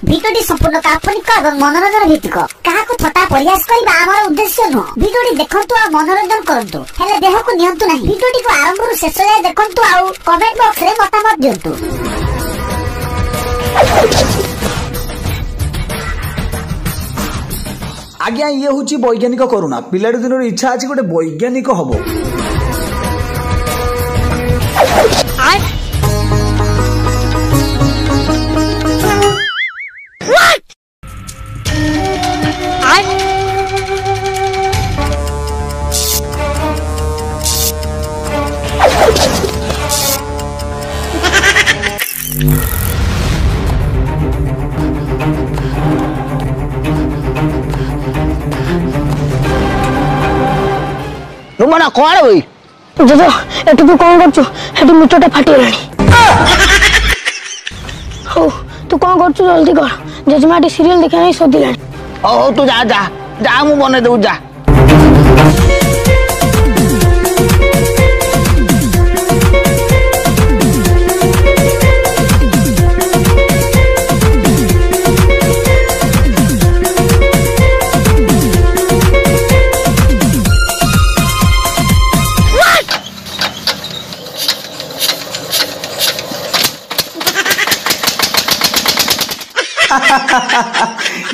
ভিডিওটি সম্পূর্ণ কাল্পনিক এবং মনোরঞ্জন ভিত্তিক। কাহাକୁ ଥଟ୍ଟା ପରିହାସ କରିବା ଆମର ଉଦ୍ଦେଶ୍ୟ ନୁହଁ। ଭିଡିଓଟି ଦେଖନ୍ତୁ ଆଉ ମନୋରଞ୍ଜନ କରନ୍ତୁ, ହେଲେ ଦେହକୁ ନିଅନ୍ତୁ ନାହିଁ। ଭିଡିଓଟିକୁ ଆରମ୍ଭରୁ ଶେଷ ଯାଏ ଦେଖନ୍ତୁ ଆଉ କମେଣ୍ଟ ବକ୍ସରେ ମତାମତ ଦିଅନ୍ତୁ। आज्ञा ये हूँ वैज्ञानिक करुणा पिला दिन इच्छा अच्छी गोटे वैज्ञानिक हम रुमाना कौन भाई जजो एटू तू कौन करछु एटू मिटोटा फाटी गलानी हो तू कौन करछु जल्दी कर जजमाटी सीरियल देखा नहीं सोदिलानी ओ तू जा जा जा मु बने दउ जा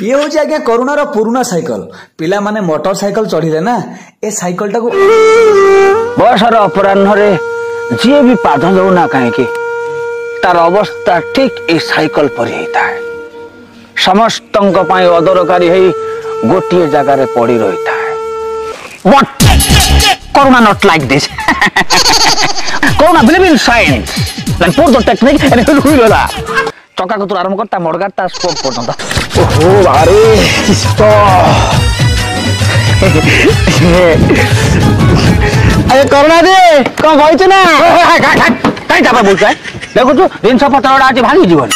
ये हूँ आज्ञा करुणार पुराना साइकिल पिला माने मोटरसाइकिल चढ़िले ना ए साइकिल टाको बसर अपराह्न जी भी पाद दौ ना कहीं तार अवस्था ठीक ए साइकिल पर होता है समस्त अदरकारी है गोटे जगार पड़ी रही है but Karuna not like this Karuna believe in science and put the technique and will चका को आरंभ करता मडगाटा स्कोप पर्यंत ओहो अरे अरे करुणा दे कौन कहछु ना काई जाबा बोलछ देखु तू जिंस पतरडा आज भांगी जीवन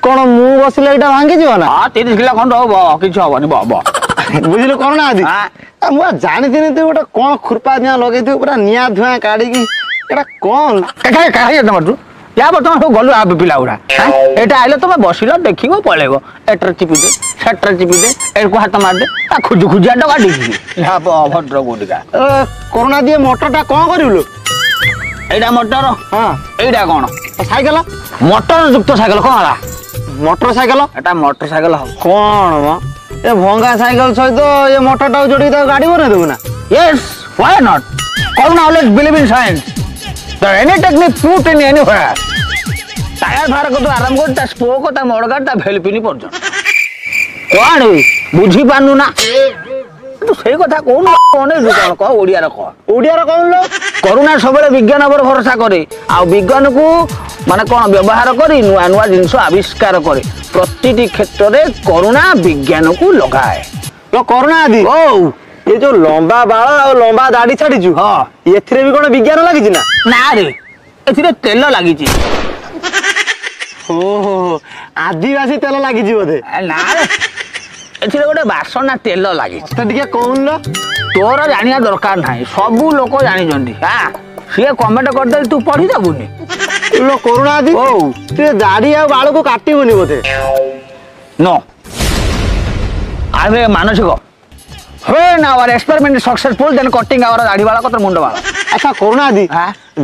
कोन मु बसले एटा भांगी जीवन हां 30 किलो खंड हो किछ होबनी बा बुझिलो करुणा आदि मु जानि दिने तू गोटा कोन खुरपा निया लगे तू पूरा निया धुआ काडी की एटा कोन काई तमर या बर्तमान सब गलु आप पिला गुड़ा एटा आइले तुम बसिल देखिबो पळेबो एटर चिपी दे सेटर चिपी दे एको हाथ मार दे आ खुजु खुजिया डगा दिबी या अभद्र गोडिका कोरोना दिए मोटरटा कोन करिवलो एटा मोटर हां एटा कोन साइकिल मोटर युक्त साइकिल कोन हला मोटरसाइकिल एटा मोटरसाइकिल कोन म ए भंगा साइकिल सहित ये मोटरटा जोडी तो गाड़ी बने देबो ना yes why not corona always believe in science The any technique put in anywhere. Tyre भार को तो आराम कर स्पोक ता मडगा ता भेलपिनी पर्यंत कोन बुझी पानु ना तू सही कथा कोन कोन कोन कह ओडिया रे कोन लो करुणा सबले विज्ञान पर भरोसा करे आ विज्ञान को माने कोन व्यवहार करी नुआ नुआ जिंस आविष्कार करे प्रतिटी क्षेत्र रे करुणा विज्ञान को लगाए तो करुणा आदि ओ ये जो लंबा बाल और लंबा दाढ़ी छाड़ी छु हां एथिरे भी कोन विज्ञान लागि छि ना रे एथिरे तेल लागि छि ओहो आदिवासी तेल लागि छि बोधे ना रे एथिरे गोटे बासना तेल लागि छि त दिके कोन लो तोर जानिया दरकार नाही सब लोक जानि जंदी हां से कमेंट कर दे तू पढी दबुनी लो करुणा आदि ओ तू दाढ़ी आ बाल को काटिबुनी बोधे नो आबे मानसिक When our experiment is successful, then cutting our दाढ़ी वाला को तो मुंड वाला। अच्छा करुणा दी।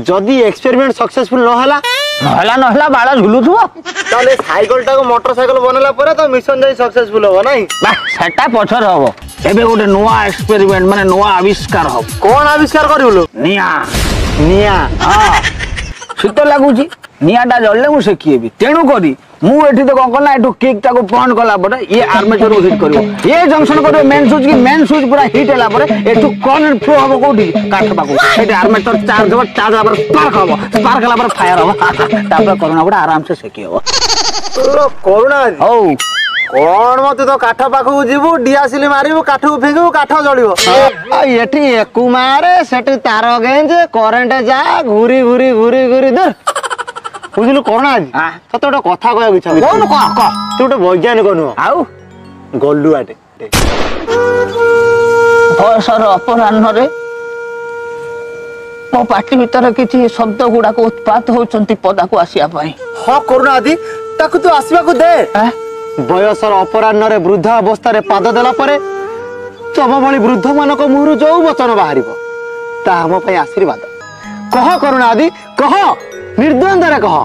जदी एक्सपेरिमेंट सक्सेसफुल न हला बाला झुलु थुआ ताले साइकिल टा को मोटरसाइकिल बनला परे तो मिशन जाई सक्सेसफुल हो नाही बा सेटा पछर हबो एबे गोटे नुवा एक्सपेरिमेंट माने नुवा आविष्कार हो कोन आविष्कार करिवलो निया हां शीत लागुची नियाटा जळले मु सेकिएबी तेणु करी मु एठी तो कोन कला एठु किक टाको पॉइंट कला परे ये आर्मेचर को हिट करियो ये जंक्शन करियो मेन स्विच पूरा हिट हला परे एठु करंट फ्लो हबो कोठी काठ पाको एठी आर्मेचर चार्ज हबो पर स्पार्क हला पर फायर हबो तापर करुणा बडा आराम से सेकियो तो करुणा हो कोन मत तो काठ पाको जीवु डियासिली मारिबो काठ फेंगो काठ जळिबो एठी एकु मारे सेठी तार गेंज करंट जा घुरी दर बुझिलु करुणा आज तते गोटे कथा कहया इच्छा कोन कह तू गोटे वैज्ञानिक नु आउ गल्लु आटे बसर अपराह्न रे मो पाटी भीतर किछि शब्द गुडा को उत्पात होचंती पदा को आसिया पई हां करुणा आदि ताकु तू आसीबा को दे बयसर अपराह्न वृद्धा अवस्था पाद देला परे तम भली वृद्ध मानक मुहर जो वचन बाहर ता आम आशीर्वाद। कह करुणा आदि कह निर्द्वंद्व कह।